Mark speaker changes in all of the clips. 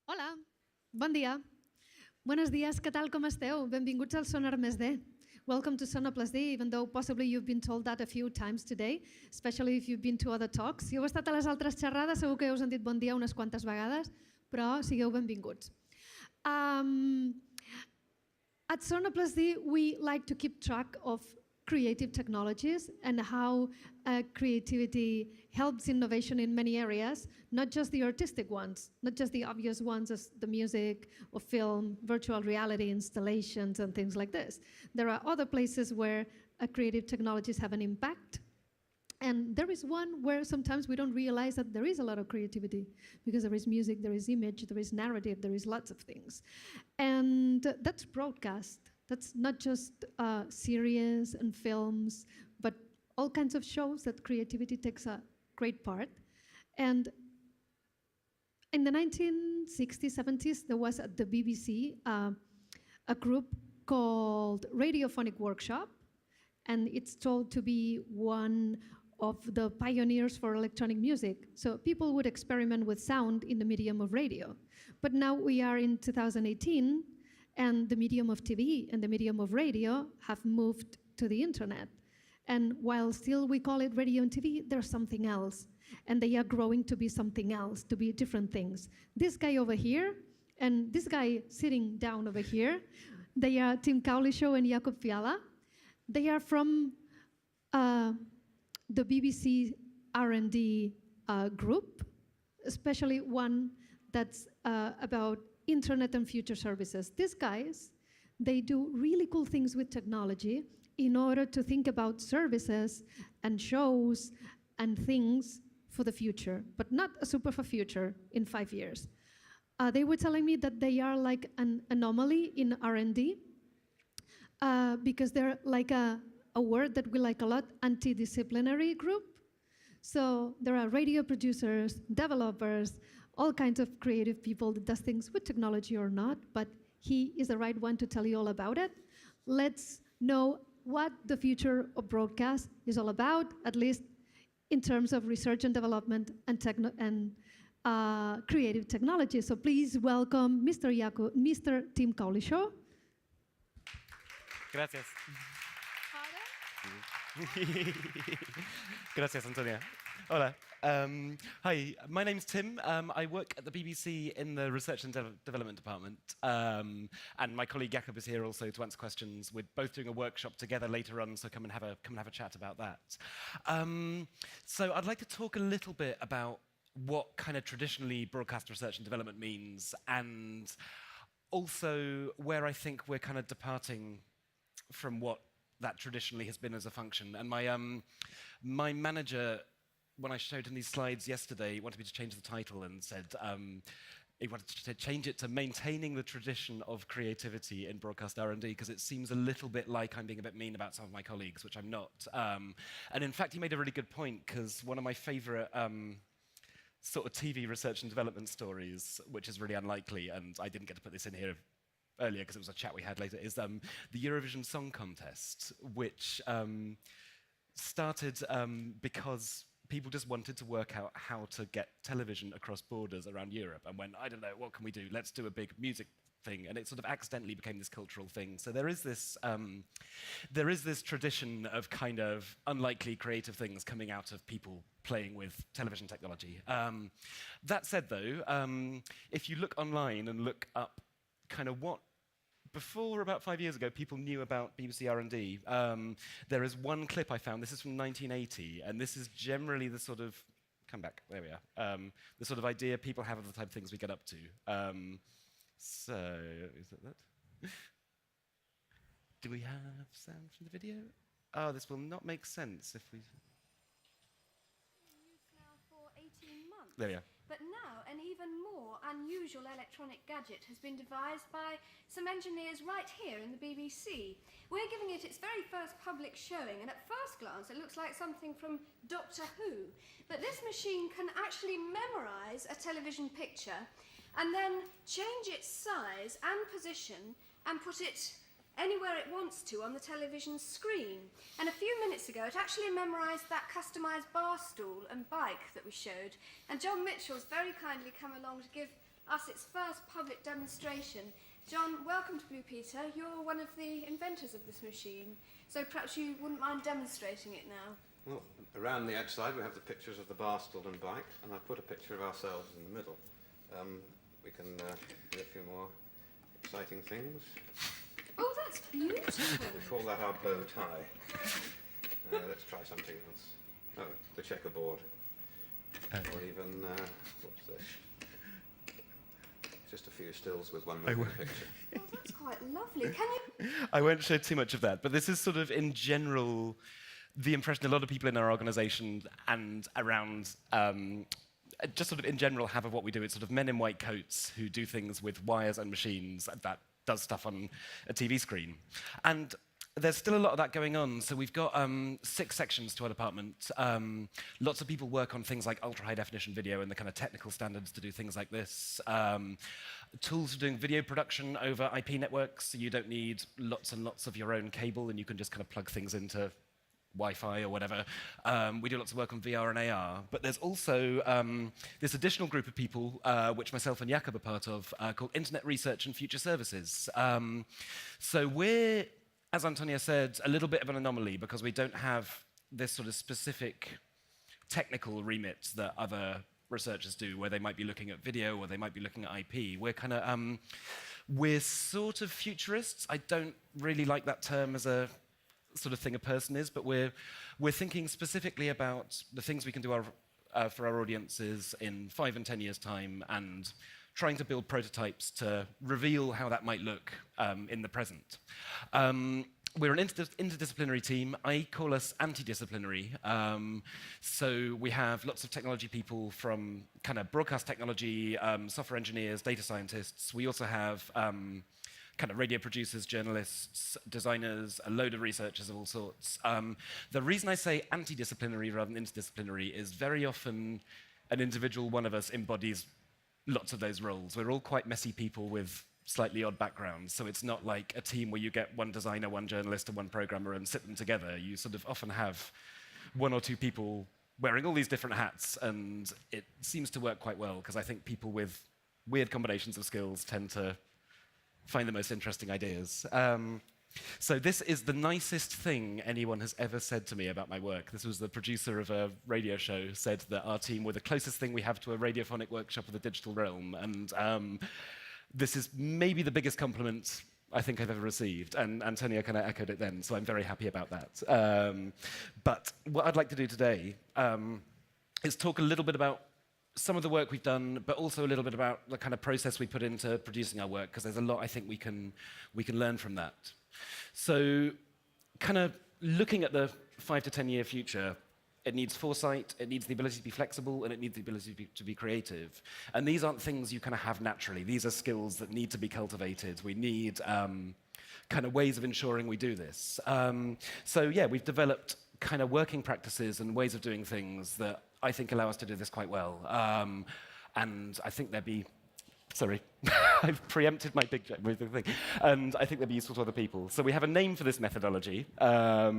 Speaker 1: Hola, bon dia. Buenos dies, què tal, com esteu? Benvinguts al Sónar+D. Welcome to Sónar+D, even though possibly you've been told that a few times today, especially if you've been to other talks. Si heu estat a les altres xerrades, segur que us han dit bon dia unes quantes vegades, però sigueu benvinguts. At Sónar+D, we like to keep track of creative technologies and how creativity helps innovation in many areas, not just the artistic ones, not just the obvious ones as the music or film, virtual reality installations and things like this. There are other places where creative technologies have an impact. And there is one where sometimes we don't realize that there is a lot of creativity because there is music, there is image, there is narrative, there is lots of things. And that's broadcast. That's not just series and films, but all kinds of shows that creativity takes a great part. And in the 1960s, 70s, there was at the BBC a group called Radiophonic Workshop, and it's told to be one of the pioneers for electronic music. So people would experiment with sound in the medium of radio. But now we are in 2018, and the medium of TV and the medium of radio have moved to the internet. And while still we call it radio and TV, there's something else. And they are growing to be something else, to be different things. This guy over here, and this guy sitting down over here, they are Team Cowlishaw and Jakub Fiala. They are from the BBC R&D group, especially one that's about internet and future services. These guys, they do really cool things with technology in order to think about services and shows and things for the future, but not a super for future in 5 years. They were telling me that they are like an anomaly in R&D because they're like a word that we like a lot, multidisciplinary group. So there are radio producers, developers, all kinds of creative people that does things with technology or not, but he is the right one to tell you all about it. Let's know what the future of broadcast is all about, at least in terms of research and development and creative technology. So please welcome Mr. Tim Cowlishaw.
Speaker 2: Gracias. Gracias, Antonia. Hola. Hi, my name's Tim. I work at the BBC in the Research and Development Department. And my colleague Jakub is here also to answer questions. We're both doing a workshop together later on, so come and have a chat about that. So I'd like to talk a little bit about what kind of traditionally broadcast research and development means, and also where I think we're kind of departing from what that traditionally has been as a function. And my manager, when I showed him these slides yesterday, wanted me to change the title and said he wanted to change it to Maintaining the Tradition of Creativity in Broadcast R&D, because it seems a little bit like I'm being a bit mean about some of my colleagues, which I'm not. And in fact, he made a really good point, because one of my favorite sort of TV research and development stories, which is really unlikely, and I didn't get to put this in here earlier because it was a chat we had later, is the Eurovision Song Contest, which started because people just wanted to work out how to get television across borders around Europe, and went, I don't know, what can we do? Let's do a big music thing, and it sort of accidentally became this cultural thing. So there is this tradition of kind of unlikely creative things coming out of people playing with television technology. That said, though, if you look online and look up kind of what, before about 5 years ago, people knew about BBC R&D. There is one clip I found, this is from 1980, and this is generally the sort of, come back, there we are, the sort of idea people have of the type of things we get up to. So, is that? Do we have sound from the video? Oh, this will not make sense if we...
Speaker 3: Now for 18 months.
Speaker 2: There we are.
Speaker 3: But now, an even more unusual electronic gadget has been devised by some engineers right here in the BBC. We're giving it its very first public showing, and at first glance it looks like something from Doctor Who. But this machine can actually memorise a television picture and then change its size and position and put it anywhere it wants to on the television screen. And a few minutes ago, it actually memorised that customised bar stool and bike that we showed. And John Mitchell's very kindly come along to give us its first public demonstration. John, welcome to Blue Peter. You're one of the inventors of this machine, so perhaps you wouldn't mind demonstrating it now.
Speaker 4: Well, around the outside we have the pictures of the bar stool and bike, and I've put a picture of ourselves in the middle. We can do a few more exciting things.
Speaker 3: Oh, that's beautiful.
Speaker 4: We call that our bow tie. Let's try something else. Oh, the checkerboard. Or even, what's this? Just a few stills with one moving picture.
Speaker 3: Oh, that's quite lovely. Can you...
Speaker 2: I won't show too much of that, but this is sort of, in general, the impression a lot of people in our organisation and around, just sort of in general, have of what we do. It's sort of men in white coats who do things with wires and machines that does stuff on a TV screen. And there's still a lot of that going on. So we've got 6 sections to our department. Lots of people work on things like ultra-high definition video and the kind of technical standards to do things like this. Tools for doing video production over IP networks, so you don't need lots and lots of your own cable, and you can just kind of plug things into Wi-Fi or whatever. We do lots of work on VR and AR, but there's also this additional group of people, which myself and Jakub are part of, called Internet Research and Future Services. So we're, as Antonia said, a little bit of an anomaly because we don't have this sort of specific technical remit that other researchers do, where they might be looking at video or they might be looking at IP. We're kind of, we're sort of futurists. I don't really like that term as a sort of thing a person is, but we're thinking specifically about the things we can do for our audiences in 5 and 10 years' time, and trying to build prototypes to reveal how that might look in the present. We're an interdisciplinary team. I call us anti-disciplinary. So we have lots of technology people from kind of broadcast technology, software engineers, data scientists. We also have kind of radio producers, journalists, designers, a load of researchers of all sorts. The reason I say anti-disciplinary rather than interdisciplinary is very often an individual one of us embodies lots of those roles. We're all quite messy people with slightly odd backgrounds, so it's not like a team where you get one designer, one journalist, and one programmer and sit them together. You sort of often have 1 or 2 people wearing all these different hats, and it seems to work quite well, because I think people with weird combinations of skills tend to find the most interesting ideas. So this is the nicest thing anyone has ever said to me about my work. This was the producer of a radio show said that our team were the closest thing we have to a radiophonic workshop of the digital realm. And this is maybe the biggest compliment I think I've ever received. And Antonia kind of echoed it then, so I'm very happy about that. But what I'd like to do today is talk a little bit about some of the work we've done, but also a little bit about the kind of process we put into producing our work, because there's a lot I think we can learn from that. So kind of looking at the 5 to 10 year future, it needs foresight, it needs the ability to be flexible, and it needs the ability to be creative. And these aren't things you kind of have naturally. These are skills that need to be cultivated. We need kind of ways of ensuring we do this. So yeah, we've developed kind of working practices and ways of doing things that I think allow us to do this quite well. And I think they'd be, sorry, I've preempted my big thing. And I think they'd be useful to other people. So we have a name for this methodology, our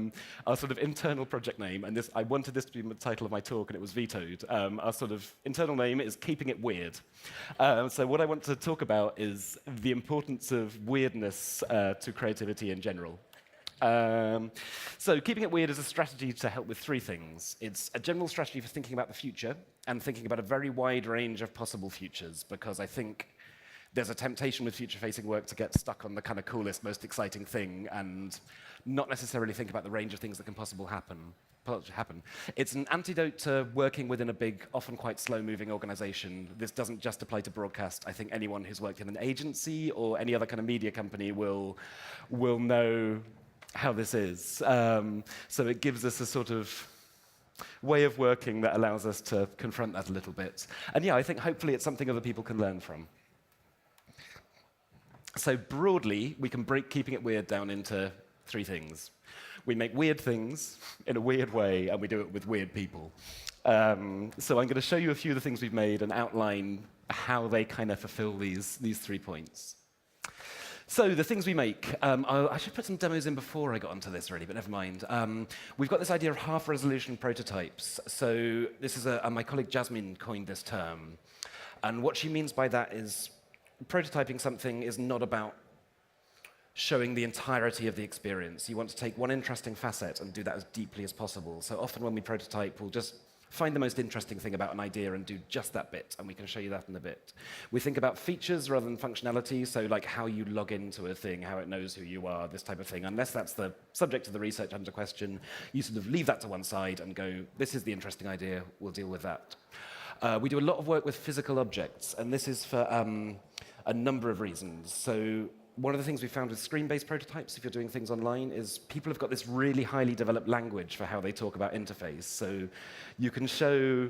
Speaker 2: sort of internal project name, and this, I wanted this to be the title of my talk, and it was vetoed. Our sort of internal name is Keeping It Weird. So what I want to talk about is the importance of weirdness to creativity in general. So keeping it weird is a strategy to help with 3 things. It's a general strategy for thinking about the future and thinking about a very wide range of possible futures, because I think there's a temptation with future-facing work to get stuck on the kind of coolest, most exciting thing and not necessarily think about the range of things that can possibly happen. It's an antidote to working within a big, often quite slow-moving organization. This doesn't just apply to broadcast. I think anyone who's worked in an agency or any other kind of media company will know how this is. So it gives us a sort of way of working that allows us to confront that a little bit. And yeah, I think hopefully it's something other people can learn from. So broadly, we can break keeping it weird down into 3 things. We make weird things in a weird way, and we do it with weird people. So I'm going to show you a few of the things we've made and outline how they kind of fulfill these 3 points. So the things we make, I should put some demos in before I got onto this really, but never mind. We've got this idea of half-resolution prototypes. So this is my colleague Jasmine coined this term. And what she means by that is prototyping something is not about showing the entirety of the experience. You want to take one interesting facet and do that as deeply as possible. So often when we prototype, we'll just find the most interesting thing about an idea and do just that bit, and we can show you that in a bit. We think about features rather than functionality, so like how you log into a thing, how it knows who you are, this type of thing. Unless that's the subject of the research under question, you sort of leave that to one side and go, this is the interesting idea, we'll deal with that. We do a lot of work with physical objects, and this is for a number of reasons. So one of the things we found with screen-based prototypes, if you're doing things online, is people have got this really highly developed language for how they talk about interface. So you can show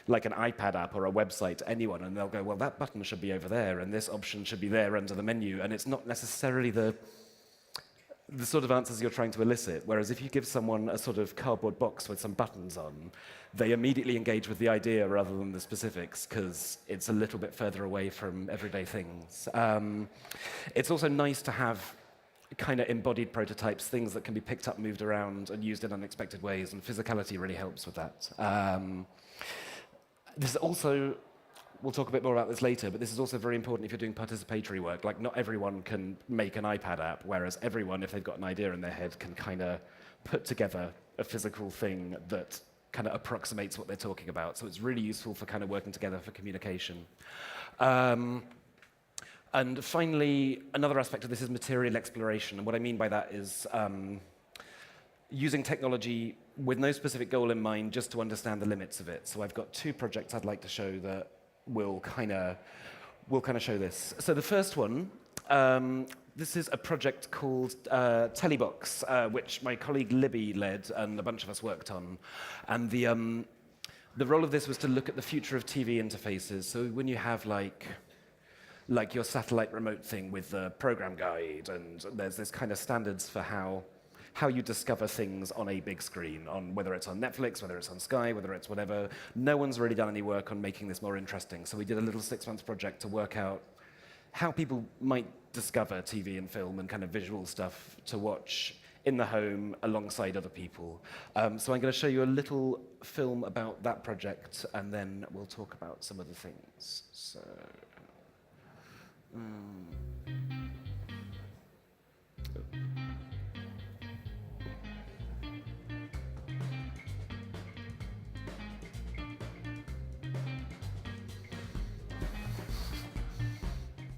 Speaker 2: like an iPad app or a website to anyone, and they'll go, well, that button should be over there, and this option should be there under the menu, and it's not necessarily the sort of answers you're trying to elicit. Whereas if you give someone a sort of cardboard box with some buttons on, they immediately engage with the idea rather than the specifics, because it's a little bit further away from everyday things. It's also nice to have kind of embodied prototypes, things that can be picked up, moved around, and used in unexpected ways, and physicality really helps with that. This is also, we'll talk a bit more about this later, but this is also very important if you're doing participatory work. Like, not everyone can make an iPad app, whereas everyone, if they've got an idea in their head, can kind of put together a physical thing that kind of approximates what they're talking about. So it's really useful for kind of working together for communication. And finally, another aspect of this is material exploration. And what I mean by that is using technology with no specific goal in mind, just to understand the limits of it. So I've got two projects I'd like to show that will kind of show this. So the first one, this is a project called Telebox, which my colleague Libby led and a bunch of us worked on. And the role of this was to look at the future of TV interfaces. So when you have like your satellite remote thing with the program guide, and there's this kind of standards for how you discover things on a big screen, on whether it's on Netflix, whether it's on Sky, whether it's whatever. No one's really done any work on making this more interesting. So we did a little 6-month project to work out how people might discover TV and film and kind of visual stuff to watch in the home alongside other people. So I'm going to show you a little film about that project, and then we'll talk about some other things. So,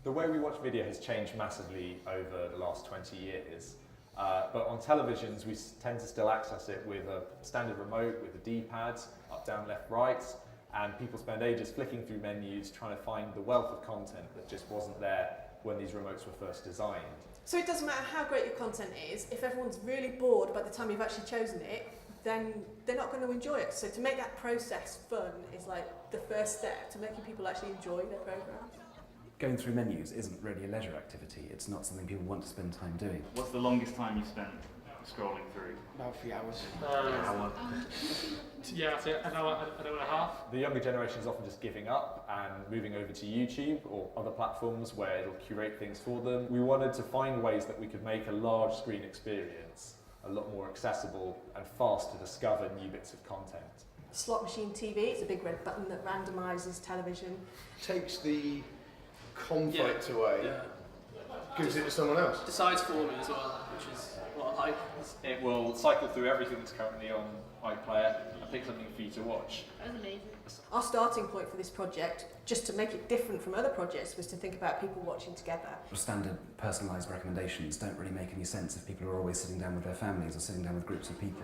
Speaker 5: The way we watch video has changed massively over the last 20 years, but on televisions we tend to still access it with a standard remote with a D-pad, up, down, left, right, and people spend ages flicking through menus trying to find the wealth of content that just wasn't there when these remotes were first designed.
Speaker 6: So it doesn't matter how great your content is, if everyone's really bored by the time you've actually chosen it, then they're not going to enjoy it. So to make that process fun is like the first step to making people actually enjoy their programme.
Speaker 7: Going through menus isn't really a leisure activity. It's not something people want to spend time doing.
Speaker 8: What's the longest time you've spent scrolling through?
Speaker 9: About 3 hours.
Speaker 8: An hour.
Speaker 9: Yeah, so an hour and a half.
Speaker 5: The younger generation is often just giving up and moving over to YouTube or other platforms where it'll curate things for them. We wanted to find ways that we could make a large screen experience a lot more accessible and fast to discover new bits of content.
Speaker 6: Slot machine TV, it's a big red button that randomises television.
Speaker 10: Takes the conflict away, gives it to someone else.
Speaker 9: Decides for me as well, which is what I like.
Speaker 5: It will cycle through everything that's currently on iPlayer and pick something for you to watch.
Speaker 3: That's amazing.
Speaker 6: Our starting point for this project, just to make it different from other projects, was to think about people watching together.
Speaker 7: Standard personalised recommendations don't really make any sense if people are always sitting down with their families or sitting down with groups of people.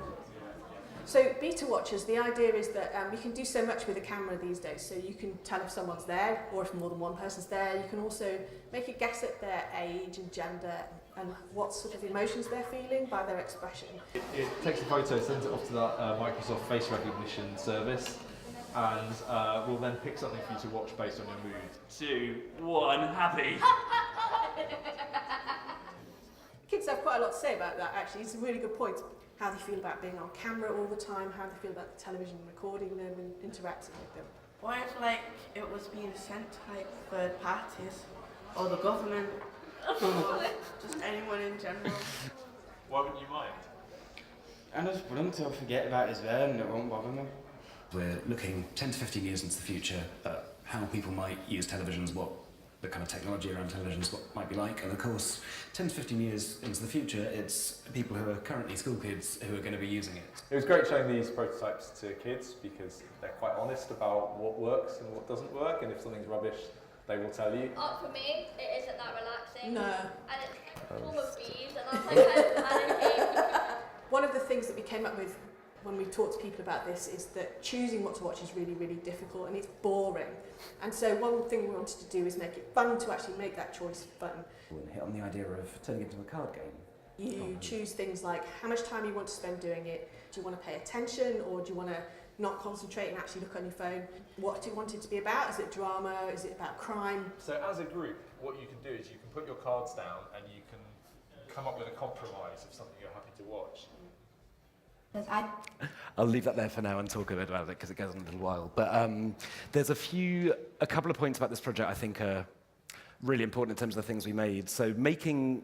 Speaker 6: So beta watchers, the idea is that we can do so much with a camera these days. So you can tell if someone's there or if more than one person's there. You can also make a guess at their age and gender and what sort of emotions they're feeling by their expression.
Speaker 5: It takes a photo, sends it off to that Microsoft face recognition service, and we'll then pick something for you to watch based on your mood.
Speaker 8: 2, 1, happy.
Speaker 6: Kids have quite a lot to say about that, actually. It's a really good point. How they feel about being on camera all the time, how they feel about the television recording them and interacting with them.
Speaker 11: What if, like, it was being sent to, like, third parties, or the government, or just anyone in general?
Speaker 8: Why wouldn't you mind?
Speaker 9: I just want them to forget about it as well and it won't bother me.
Speaker 7: We're looking 10 to 15 years into the future at how people might use televisions, what the kind of technology around televisions what might be like. And of course, 10 to 15 years into the future, it's people who are currently school kids who are going to be using it.
Speaker 5: It was great showing these prototypes to kids because they're quite honest about what works and what doesn't work, and if something's rubbish, they will tell you.
Speaker 12: For me, it isn't that relaxing.
Speaker 6: No.
Speaker 12: And it's full of bees, and that's like kind of panicking.
Speaker 6: One of the things that we came up with when we talk to people about this is that choosing what to watch is really, really difficult and it's boring. And so one thing we wanted to do is make it fun to actually make that choice fun.
Speaker 7: We'll hit on the idea of turning it into a card game.
Speaker 6: You choose things like how much time you want to spend doing it. Do you want to pay attention, or do you want to not concentrate and actually look on your phone? What do you want it to be about? Is it drama? Is it about crime?
Speaker 5: So as a group, what you can do is you can put your cards down and you can come up with a compromise of something you're happy to watch.
Speaker 2: I'll leave that there for now and talk a bit about it because it goes on a little while. But there's a couple of points about this project I think are really important in terms of the things we made. So making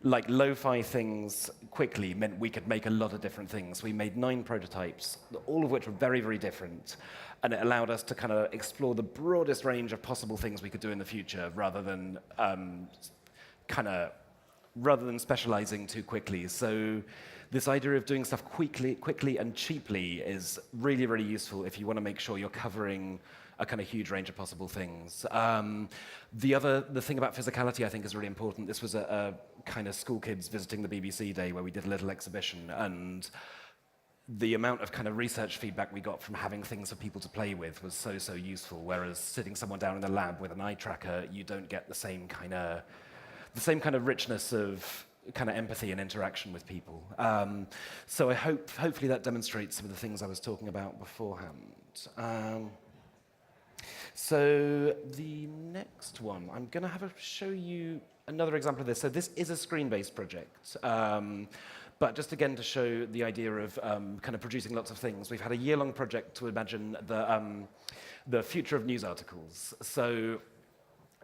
Speaker 2: like lo-fi things quickly meant we could make a lot of different things. We made 9 prototypes, all of which were very, very different. And it allowed us to kind of explore the broadest range of possible things we could do in the future rather than specializing too quickly. So this idea of doing stuff quickly and cheaply is really, really useful if you want to make sure you're covering a kind of huge range of possible things. The thing about physicality I think is really important. This was a kind of school kids visiting the BBC day where we did a little exhibition, and the amount of kind of research feedback we got from having things for people to play with was so useful, whereas sitting someone down in the lab with an eye tracker, you don't get the same kind of richness of kind of empathy and interaction with people. So I hopefully that demonstrates some of the things I was talking about beforehand. So the next one, I'm going to show you another example of this. So this is a screen-based project, but just again to show the idea of kind of producing lots of things. We've had a year-long project to imagine the future of news articles. So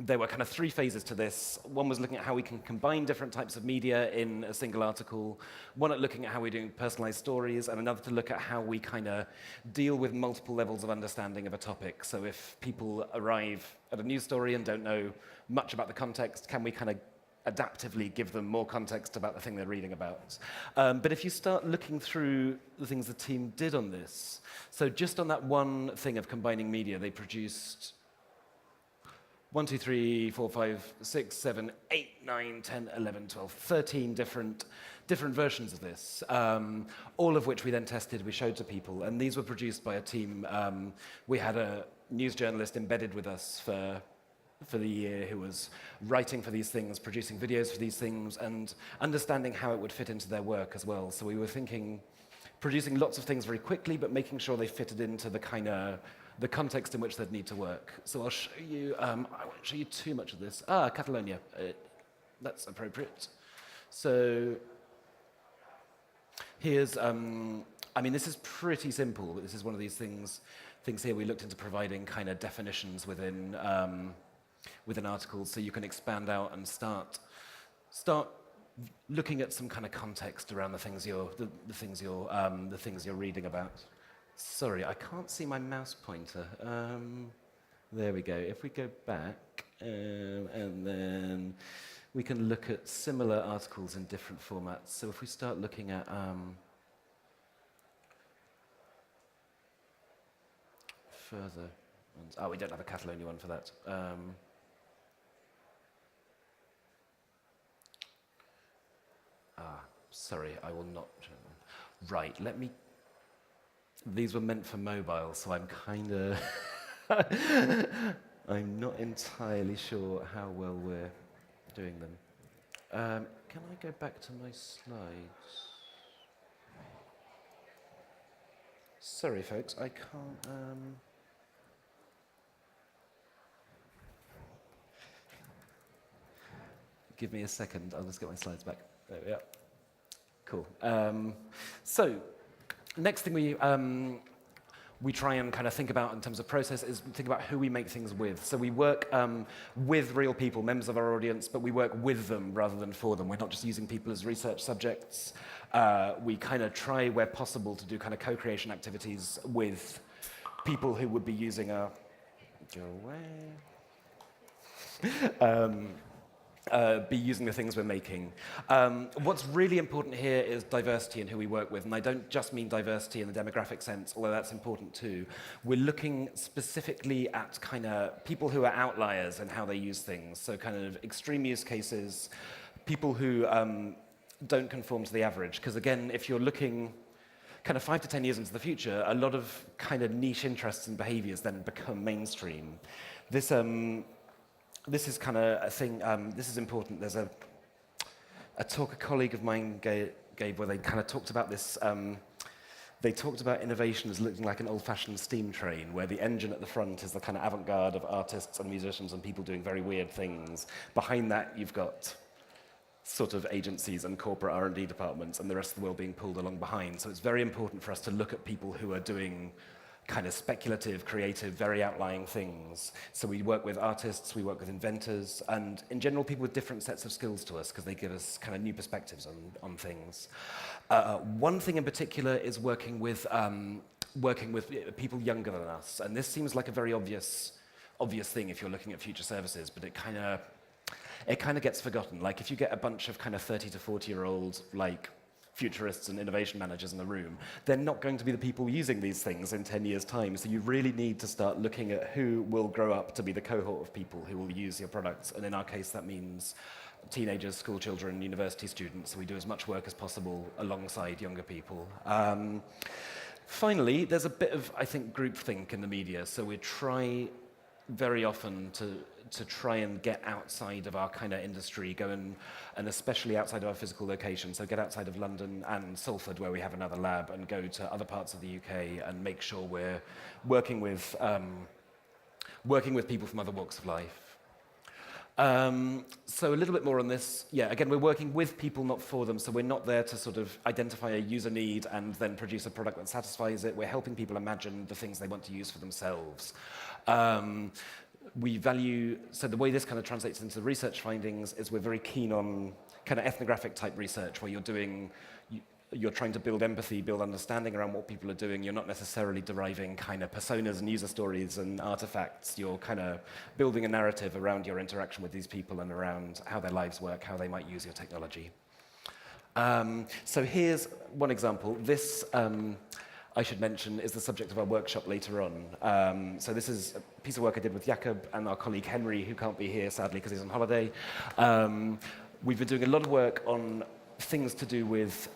Speaker 2: there were kind of 3 phases to this. One was looking at how we can combine different types of media in a single article, one at looking at how we're doing personalized stories, and another to look at how we kind of deal with multiple levels of understanding of a topic. So if people arrive at a news story and don't know much about the context, can we kind of adaptively give them more context about the thing they're reading about? But if you start looking through the things the team did on this, so just on that one thing of combining media, they produced 1, 2, 3, 4, 5, 6, 7, 8, 9, 10, 11, 12, 13 different versions of this, all of which we then tested, we showed to people, and these were produced by a team. We had a news journalist embedded with us for the year who was writing for these things, producing videos for these things, and understanding how it would fit into their work as well. So we were thinking, producing lots of things very quickly, but making sure they fitted into the context in which they'd need to work. So I'll show you, I won't show you too much of this. Catalonia, that's appropriate. So here's, this is pretty simple, but this is one of these things here we looked into providing kind of definitions within articles so you can expand out and start looking at some kind of context around the things you're reading about. Sorry, I can't see my mouse pointer. There we go. If we go back, and then we can look at similar articles in different formats. So if we start looking at further ones. Oh, we don't have a Catalonia one for that. Sorry, I will not show them. Right, these were meant for mobile, so I'm kind of I'm not entirely sure how well we're doing them. Can I go back to my slides? Sorry, folks, I can't. Give me a second. I'll just get my slides back. There we are. Cool. So, next thing we try and kind of think about in terms of process is think about who we make things with. So we work with real people, members of our audience, but we work with them rather than for them. We're not just using people as research subjects. We kind of try, where possible, to do kind of co-creation activities with people who would be using our Go away. Be using the things we're making. What's really important here is diversity in who we work with, and I don't just mean diversity in the demographic sense, although that's important too. We're looking specifically at kind of people who are outliers and how they use things, so kind of extreme use cases, people who don't conform to the average, because again, if you're looking kind of 5 to 10 years into the future, a lot of kind of niche interests and behaviors then become mainstream. This is kind of a thing, this is important. There's a talk a colleague of mine gave where they kind of talked about this, they talked about innovation as looking like an old-fashioned steam train, where the engine at the front is the kind of avant-garde of artists and musicians and people doing very weird things. Behind that, you've got sort of agencies and corporate R&D departments and the rest of the world being pulled along behind. So it's very important for us to look at people who are doing kind of speculative, creative, very outlying things. So we work with artists, we work with inventors, and in general, people with different sets of skills to us because they give us kind of new perspectives on things. One thing in particular is working with people younger than us, and this seems like a very obvious thing if you're looking at future services, but it kind of gets forgotten. Like if you get a bunch of kind of 30 to 40-year-old like futurists and innovation managers in the room, they're not going to be the people using these things in 10 years' time. So you really need to start looking at who will grow up to be the cohort of people who will use your products. And in our case, that means teenagers, school children, university students. So we do as much work as possible alongside younger people. Finally, there's a bit of, I think, groupthink in the media. So we try very often to try and get outside of our kind of industry, and especially outside of our physical location, so get outside of London and Salford, where we have another lab, and go to other parts of the UK and make sure we're working with people from other walks of life. So a little bit more on this. Yeah, again, we're working with people, not for them, so we're not there to sort of identify a user need and then produce a product that satisfies it. We're helping people imagine the things they want to use for themselves. We value, so the way this kind of translates into research findings is we're very keen on kind of ethnographic type research where you're trying to build empathy, build understanding around what people are doing. You're not necessarily deriving kind of personas and user stories and artifacts. You're kind of building a narrative around your interaction with these people and around how their lives work, how they might use your technology. So here's one example. This, I should mention, is the subject of our workshop later on. So this is a piece of work I did with Jakub and our colleague Henry, who can't be here, sadly, because he's on holiday. We've been doing a lot of work on things to do with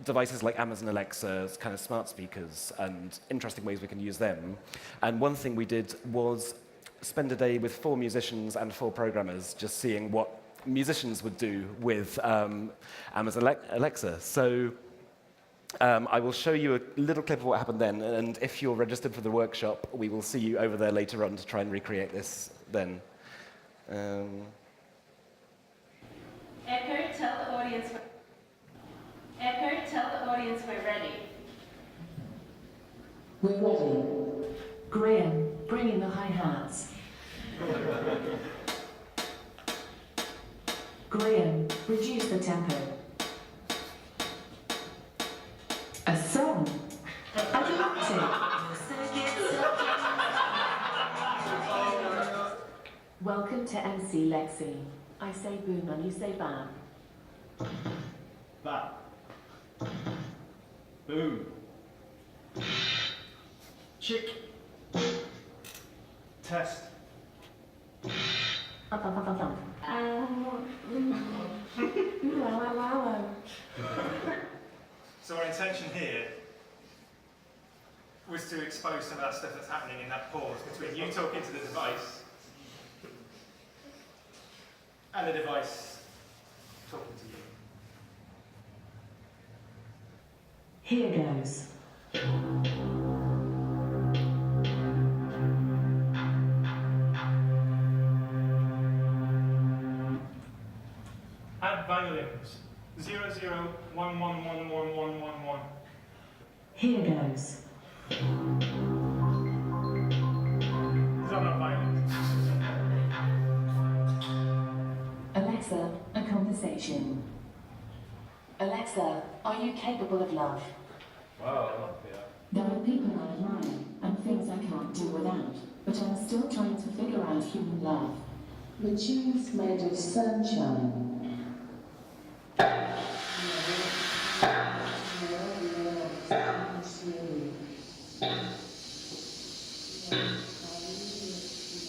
Speaker 2: devices like Amazon Alexa, kind of smart speakers, and interesting ways we can use them. And one thing we did was spend a day with 4 musicians and 4 programmers, just seeing what musicians would do with Amazon Alexa. So I will show you a little clip of what happened then, and if you're registered for the workshop, we will see you over there later on to try and recreate this then.
Speaker 13: Echo, tell the audience we're ready.
Speaker 14: We're ready. Graham, bring in the hi-hats. Graham, reduce the tempo. A song? I'd love to. Welcome to MC Lexi. I say boom and you say bam.
Speaker 8: Bam. Boom. Chick. Test. So our intention here was to expose some of that stuff that's happening in that pause between you talking to the device and the device talking to you.
Speaker 14: Here goes.
Speaker 8: Add violins. 0, 0, 1, 1, 1, 1, 1, 1, 1.
Speaker 14: Here goes.
Speaker 8: These are not violins.
Speaker 14: Alexa, a conversation. Alexa, are you capable of love?
Speaker 5: Wow, yeah.
Speaker 14: There are people I admire and things I can't do without, but but I'm still trying to figure out human love.
Speaker 15: The tune's made of sunshine.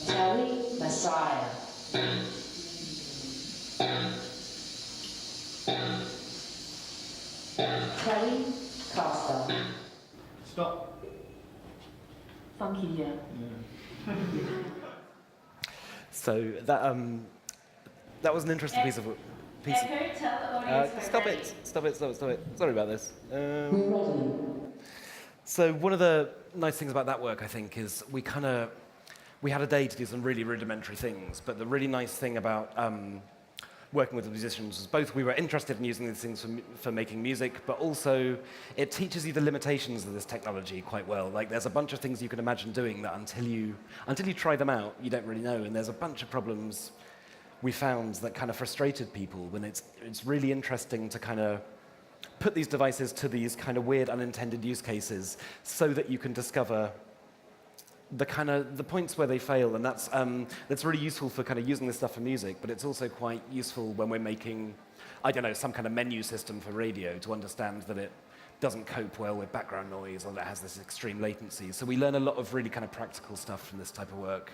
Speaker 14: Terry Messiah. Terry Costa.
Speaker 8: Stop.
Speaker 14: Funky, yeah.
Speaker 2: So that was an interesting piece of.
Speaker 13: Echo, tell the audience we're
Speaker 2: Stop
Speaker 13: ready.
Speaker 2: it! Stop it! Stop it! Stop it! Sorry about this.
Speaker 15: We're ready.
Speaker 2: So one of the nice things about that work, I think, is we had a day to do some really rudimentary things. But the really nice thing about working with the musicians was both we were interested in using these things for making music, but also it teaches you the limitations of this technology quite well. Like there's a bunch of things you can imagine doing that until you try them out, you don't really know. And there's a bunch of problems we found that kind of frustrated people when it's really interesting to kind of put these devices to these kind of weird unintended use cases so that you can discover the points where they fail, and that's really useful for kind of using this stuff for music, but it's also quite useful when we're making, I don't know, some kind of menu system for radio to understand that it doesn't cope well with background noise or that it has this extreme latency. So we learn a lot of really kind of practical stuff from this type of work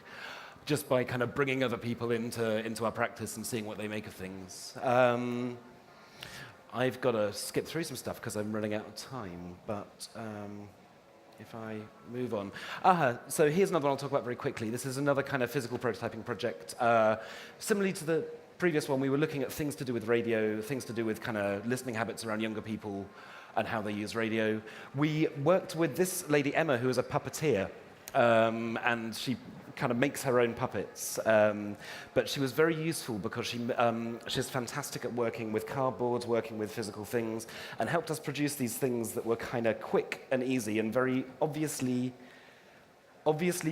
Speaker 2: just by kind of bringing other people into our practice and seeing what they make of things. I've got to skip through some stuff because I'm running out of time, but if I move on. So here's another one I'll talk about very quickly. This is another kind of physical prototyping project. Similarly to the previous one, we were looking at things to do with radio, things to do with kind of listening habits around younger people and how they use radio. We worked with this lady, Emma, who is a puppeteer, and she kind of makes her own puppets. But she was very useful because she's fantastic at working with cardboard, working with physical things, and helped us produce these things that were kind of quick and easy and very obviously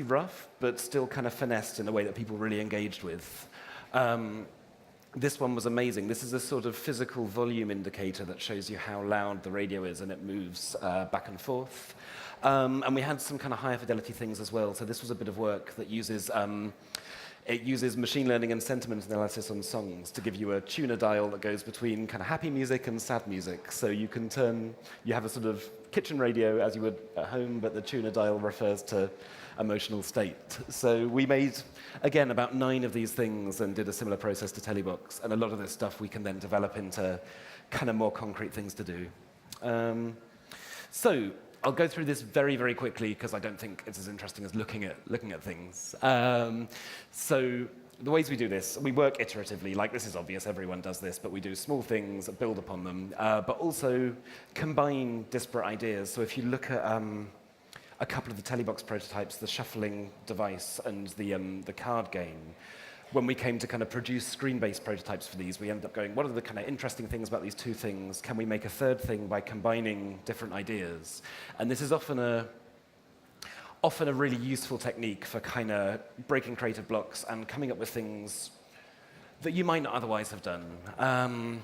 Speaker 2: rough, but still kind of finessed in a way that people really engaged with. This one was amazing. This is a sort of physical volume indicator that shows you how loud the radio is, and it moves back and forth. And we had some kind of higher fidelity things as well. So this was a bit of work that uses machine learning and sentiment analysis on songs to give you a tuner dial that goes between kind of happy music and sad music. So you have a sort of kitchen radio as you would at home, but the tuner dial refers to emotional state. So we made, again, about 9 of these things and did a similar process to Telebox. And a lot of this stuff we can then develop into kind of more concrete things to do. So I'll go through this very, very quickly because I don't think it's as interesting as looking at things. So the ways we do this, we work iteratively. Like, this is obvious, everyone does this, but we do small things, build upon them, but also combine disparate ideas. So if you look at a couple of the Telebox prototypes, the shuffling device and the card game, when we came to kind of produce screen-based prototypes for these, we ended up going, what are the kind of interesting things about these 2 things? Can we make a third thing by combining different ideas? And this is often a really useful technique for kind of breaking creative blocks and coming up with things that you might not otherwise have done.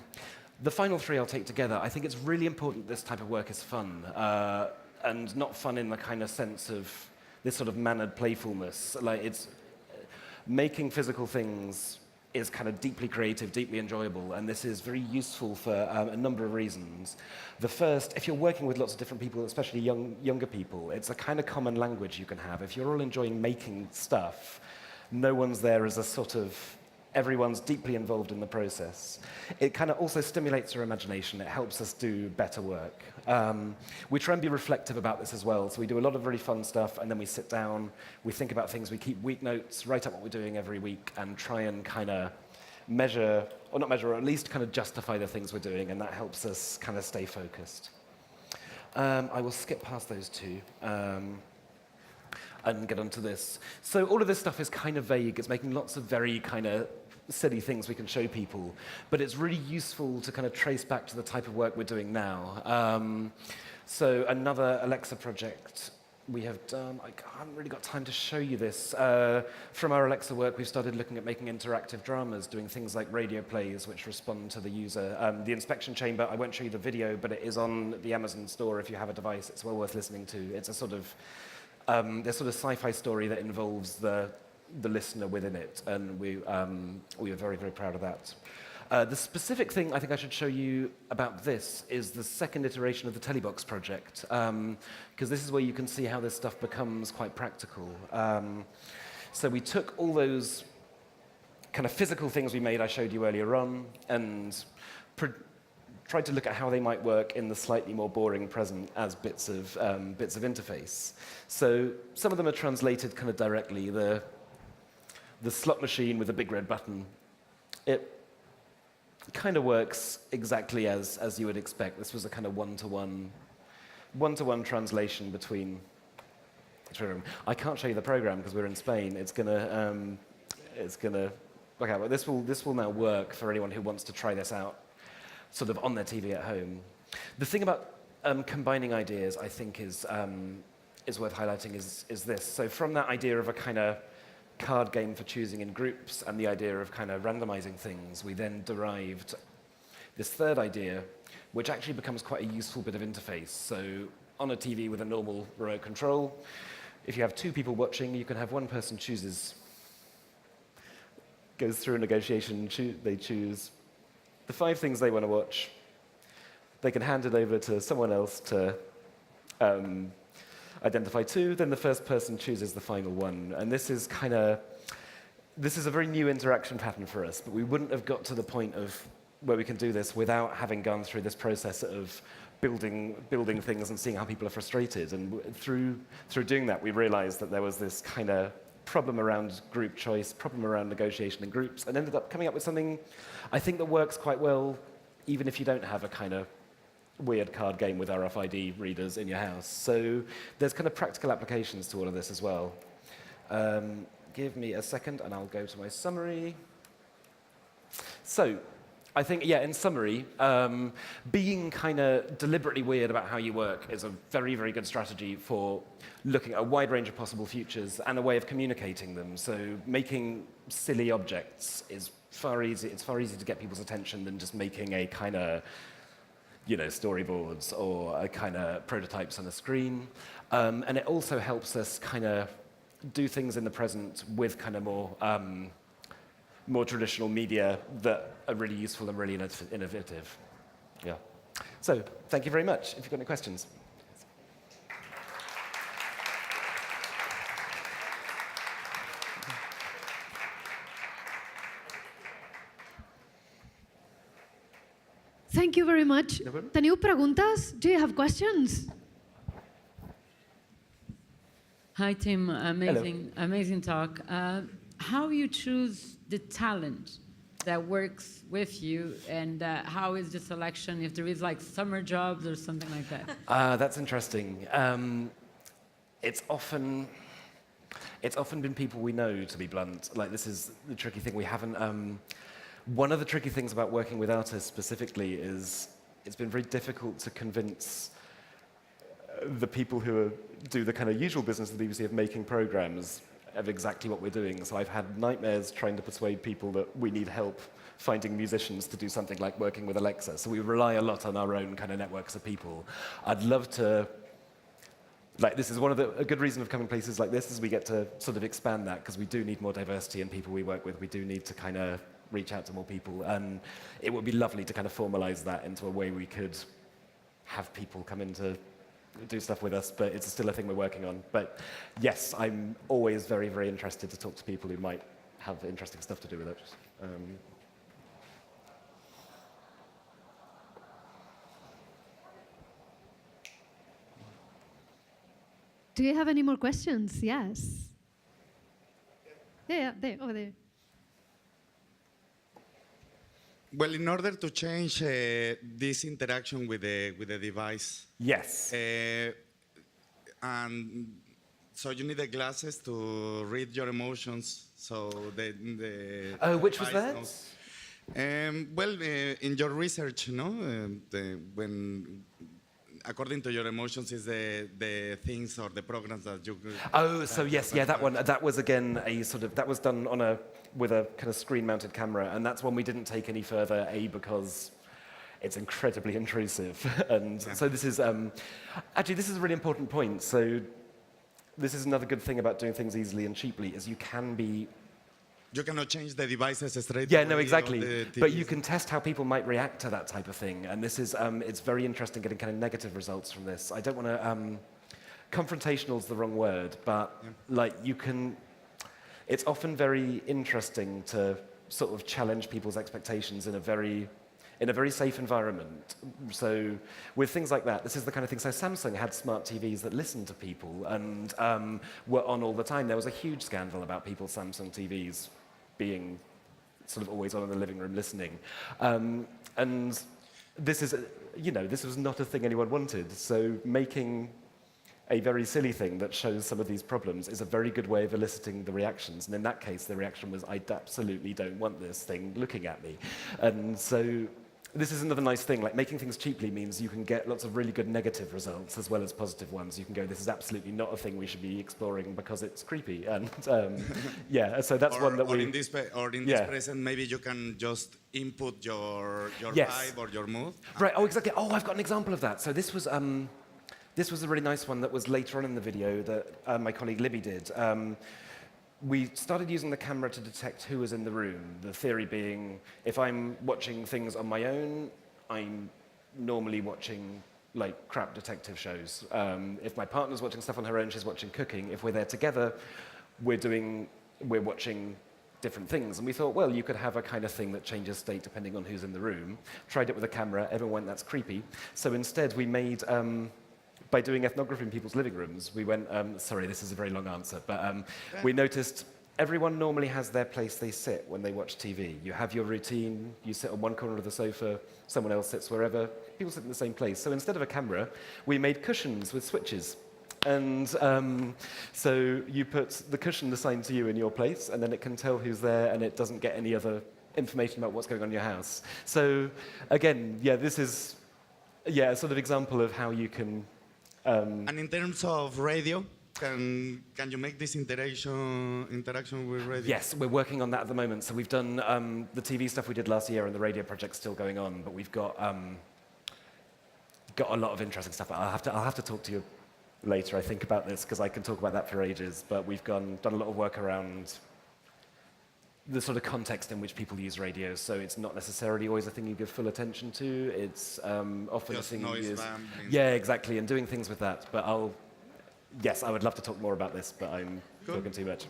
Speaker 2: The final 3 I'll take together. I think it's really important this type of work is fun, and not fun in the kind of sense of this sort of mannered playfulness. Like, it's making physical things is kind of deeply creative, deeply enjoyable, and this is very useful for a number of reasons. The first, if you're working with lots of different people, especially younger people, it's a kind of common language you can have. If you're all enjoying making stuff, no one's there as a sort of, everyone's deeply involved in the process. It kind of also stimulates our imagination. It helps us do better work. We try and be reflective about this as well. So we do a lot of really fun stuff, and then we sit down, we think about things, we keep week notes, write up what we're doing every week, and try and kind of measure, or not measure, or at least kind of justify the things we're doing, and that helps us kind of stay focused. I will skip past those 2. And get onto this. So all of this stuff is kind of vague. It's making lots of very kind of silly things we can show people, but it's really useful to kind of trace back to the type of work we're doing now. So another Alexa project we have done, I haven't really got time to show you this. From our Alexa work, we've started looking at making interactive dramas, doing things like radio plays which respond to the user. The inspection chamber, I won't show you the video, but it is on the Amazon store if you have a device. It's well worth listening to. It's a sort of They're sort of sci-fi story that involves the listener within it, and we were very, very proud of that. The specific thing I think I should show you about this is the second iteration of the Telebox project, because this is where you can see how this stuff becomes quite practical. So we took all those kind of physical things we made I showed you earlier on, and tried to look at how they might work in the slightly more boring present as bits of interface. So some of them are translated kind of directly. The slot machine with the big red button, it kind of works exactly as you would expect. This was a kind of one-to-one translation between. I can't show you the program because we're in Spain. It's gonna work out. But this will now work for anyone who wants to try this out, sort of on their TV at home. The thing about combining ideas, I think, is worth highlighting is this. So from that idea of a kind of card game for choosing in groups and the idea of kind of randomizing things, we then derived this third idea, which actually becomes quite a useful bit of interface. So on a TV with a normal remote control, if you have two people watching, you can have one person goes through a negotiation, they choose the 5 things they want to watch. They can hand it over to someone else to identify 2, then the first person chooses the final one. And this is a very new interaction pattern for us, but we wouldn't have got to the point of where we can do this without having gone through this process of building things and seeing how people are frustrated. And through doing that, we realized that there was this kind of problem around group choice, problem around negotiation in groups, and ended up coming up with something I think that works quite well, even if you don't have a kind of weird card game with RFID readers in your house. So there's kind of practical applications to all of this as well. Give me a second and I'll go to my summary. So I think, in summary, being kind of deliberately weird about how you work is a very, very good strategy for looking at a wide range of possible futures and a way of communicating them. So making silly objects is far easier. It's far easier to get people's attention than just making a kind of storyboards or a kind of prototypes on a screen. And it also helps us kind of do things in the present with kind of more traditional media that are really useful and really innovative. Yeah. So thank you very much. If you've got any questions.
Speaker 1: Thank you very much. Teniu preguntes? Do you have questions?
Speaker 16: Hi, Tim. Amazing talk. How you choose the talent that works with you, and how is the selection, if there is like summer jobs or something like that?
Speaker 2: That's interesting. It's often been people we know, to be blunt. Like, this is the tricky thing. We haven't. One of the tricky things about working with artists specifically is it's been very difficult to convince the people who do the kind of usual business of the BBC of making programs of exactly what we're doing. So I've had nightmares trying to persuade people that we need help finding musicians to do something like working with Alexa. So we rely a lot on our own kind of networks of people. I'd love to, this is one of a good reason of coming places like this is we get to sort of expand that, because we do need more diversity in people we work with. We do need to kind of reach out to more people. And it would be lovely to kind of formalize that into a way we could have people come in to do stuff with us, but it's still a thing we're working on. But yes, I'm always very, very interested to talk to people who might have interesting stuff to do with it.
Speaker 1: Do you have any more questions? Yes. Yeah, there, over there.
Speaker 17: Well, in order to change this interaction with the device.
Speaker 2: Yes.
Speaker 17: And so you need the glasses to read your emotions. So the
Speaker 2: which was that?
Speaker 17: Well, in your research, when according to your emotions is the things or the programs that you.
Speaker 2: So yes, that one. That was again that was done on with a kind of screen-mounted camera, and that's one we didn't take any further. Because it's incredibly intrusive, and so this is actually this is a really important point. So this is another good thing about doing things easily and cheaply, is you can be...
Speaker 17: You cannot change the devices straight
Speaker 2: Yeah,
Speaker 17: away.
Speaker 2: no, exactly.
Speaker 17: The
Speaker 2: But
Speaker 17: TVs.
Speaker 2: you can test how people might react to that type of thing. And this is, it's very interesting getting kind of negative results from this. I don't want to, confrontational is the wrong word, but like you can, it's often very interesting to sort of challenge people's expectations in a very safe environment. So with things like that, this is the kind of thing, so Samsung had smart TVs that listened to people and were on all the time. There was a huge scandal about people's Samsung TVs being sort of always on in the living room listening. And this is, this was not a thing anyone wanted. So making a very silly thing that shows some of these problems is a very good way of eliciting the reactions. And in that case, the reaction was, I absolutely don't want this thing looking at me. And so this is another nice thing, like making things cheaply means you can get lots of really good negative results as well as positive ones. You can go, this is absolutely not a thing we should be exploring because it's creepy. And yeah, so that's one that
Speaker 17: or in this present, maybe you can just input your vibe or your mood.
Speaker 2: Right, oh, exactly. Oh, I've got an example of that. So this was a really nice one that was later on in the video that my colleague Libby did. We started using the camera to detect who was in the room. The theory being, if I'm watching things on my own, I'm normally watching like crap detective shows. If my partner's watching stuff on her own, she's watching cooking. If we're there together, we're watching different things. And we thought, well, you could have a kind of thing that changes state depending on who's in the room. Tried it with a camera, everyone went, that's creepy. So instead we made, by doing ethnography in people's living rooms, we went, sorry, this is a very long answer, but we noticed everyone normally has their place they sit when they watch TV. You have your routine, you sit on one corner of the sofa, someone else sits wherever, people sit in the same place. So instead of a camera, we made cushions with switches. And so you put the cushion assigned to you in your place, and then it can tell who's there, and it doesn't get any other information about what's going on in your house. So again, yeah, this is a sort of example of how you can...
Speaker 17: and in terms of radio, can you make this interaction with radio?
Speaker 2: Yes, we're working on that at the moment. So we've done the TV stuff we did last year, and the radio project's still going on. But we've got a lot of interesting stuff. I'll have to talk to you later, I think, about this, because I can talk about that for ages. But we've done a lot of work around the sort of context in which people use radios. So it's not necessarily always a thing you give full attention to. It's often
Speaker 17: just
Speaker 2: a thing you use.
Speaker 17: vamping.
Speaker 2: Yeah, exactly, and doing things with that. But yes, I would love to talk more about this, but I'm talking too much.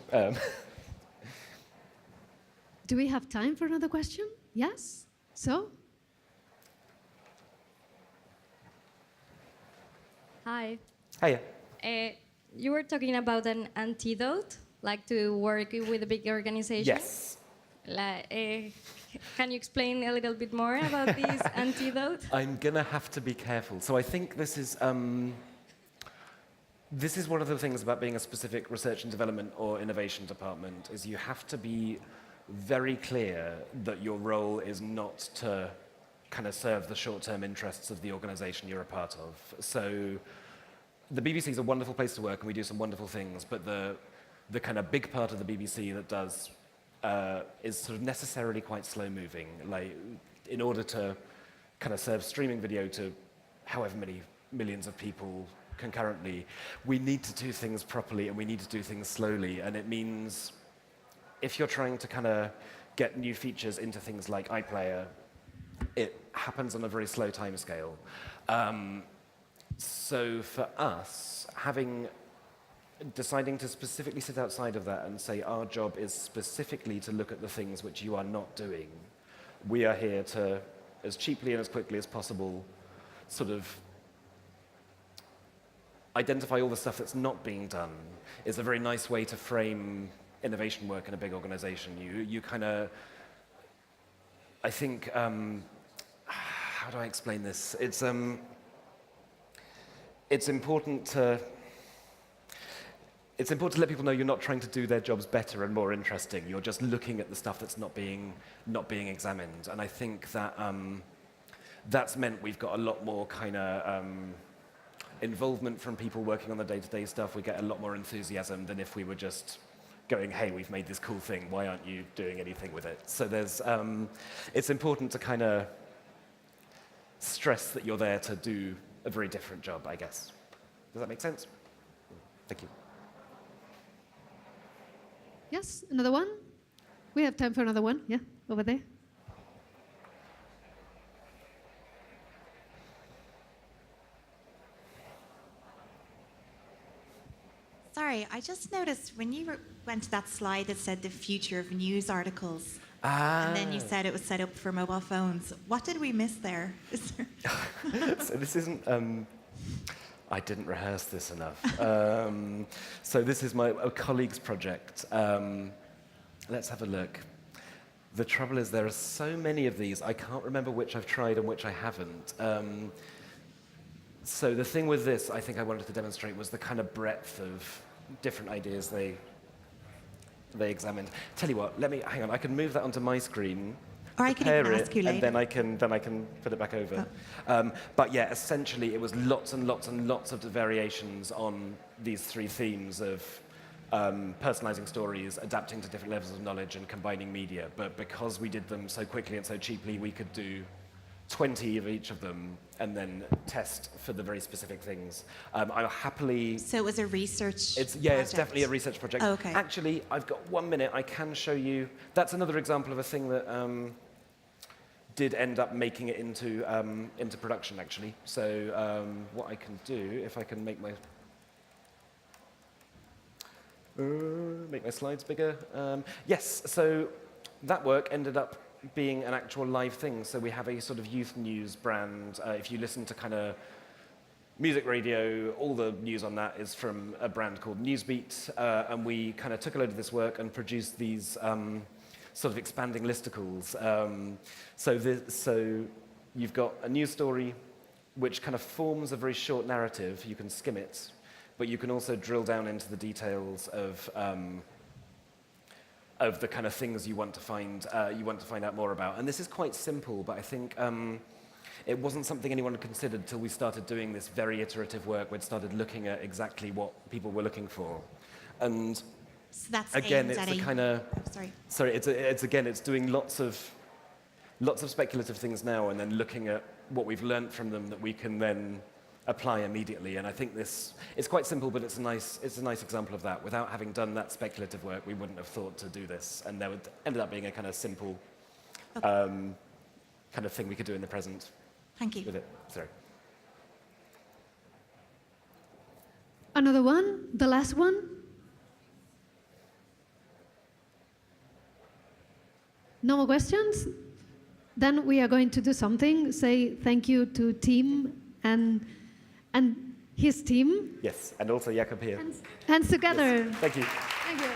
Speaker 1: Do we have time for another question? Yes? So?
Speaker 12: Hi.
Speaker 2: Hiya.
Speaker 12: You were talking about an antidote, like to work with a big organization.
Speaker 2: Yes.
Speaker 12: Can you explain a little bit more about this antidote?
Speaker 2: I'm gonna have to be careful. So I think this is one of the things about being a specific research and development or innovation department, is you have to be very clear that your role is not to kind of serve the short-term interests of the organization you're a part of. So the BBC is a wonderful place to work, and we do some wonderful things, but the kind of big part of the BBC that does is sort of necessarily quite slow-moving. Like, in order to kind of serve streaming video to however many millions of people concurrently, we need to do things properly, and we need to do things slowly. And it means if you're trying to kind of get new features into things like iPlayer, it happens on a very slow timescale. So for us, deciding to specifically sit outside of that and say our job is specifically to look at the things which you are not doing, we are here to, as cheaply and as quickly as possible, sort of identify all the stuff that's not being done, is a very nice way to frame innovation work in a big organization. You kind of, I think, how do I explain this? It's important to let people know you're not trying to do their jobs better and more interesting. You're just looking at the stuff that's not being examined. And I think that that's meant we've got a lot more kind of involvement from people working on the day-to-day stuff. We get a lot more enthusiasm than if we were just going, hey, we've made this cool thing, why aren't you doing anything with it? So it's important to kind of stress that you're there to do a very different job, I guess. Does that make sense? Thank you.
Speaker 1: Yes, another one? We have time for another one. Yeah, over there.
Speaker 18: Sorry, I just noticed when you went to that slide that said the future of news articles, and then you said it was set up for mobile phones. What did we miss there?
Speaker 2: So this isn't... I didn't rehearse this enough. So this is a colleague's project. Let's have a look. The trouble is there are so many of these, I can't remember which I've tried and which I haven't. So the thing with this, I think I wanted to demonstrate, was the kind of breadth of different ideas they examined. Tell you what, hang on, I can move that onto my screen,
Speaker 18: or I can even ask you later.
Speaker 2: and then I can put it back over. Oh. But yeah, essentially it was lots and lots and lots of variations on these three themes of personalizing stories, adapting to different levels of knowledge, and combining media. But because we did them so quickly and so cheaply, we could do 20 of each of them and then test for the very specific things. I'll happily...
Speaker 18: So it was a research project?
Speaker 2: It's definitely a research project.
Speaker 18: Oh, okay.
Speaker 2: Actually, I've got 1 minute. I can show you. That's another example of a thing that did end up making it into production, actually. So what I can do, if I can make my slides bigger. Yes, so that work ended up being an actual live thing. So we have a sort of youth news brand. If you listen to kind of music radio, all the news on that is from a brand called Newsbeat. And we kind of took a load of this work and produced these sort of expanding listicles. So you've got a news story which kind of forms a very short narrative. You can skim it, but you can also drill down into the details of the kind of things you want to find out more about. And this is quite simple, but I think it wasn't something anyone had considered until we started doing this very iterative work. We'd started looking at exactly what people were looking for. And
Speaker 18: so that's
Speaker 2: again, it's a kind of...
Speaker 18: Sorry,
Speaker 2: it's doing lots of speculative things now and then looking at what we've learned from them that we can then apply immediately. And I think it's quite simple, but it's a nice example of that. Without having done that speculative work, we wouldn't have thought to do this. And there ended up being a kind of simple kind of thing we could do in the present.
Speaker 18: Thank you.
Speaker 2: With it. Sorry.
Speaker 1: Another one, the last one. No more questions? Then we are going to do something. Say thank you to Tim and his team.
Speaker 2: Yes, and also Jakub here.
Speaker 1: Hands together.
Speaker 2: Yes. Thank you.
Speaker 1: Thank you.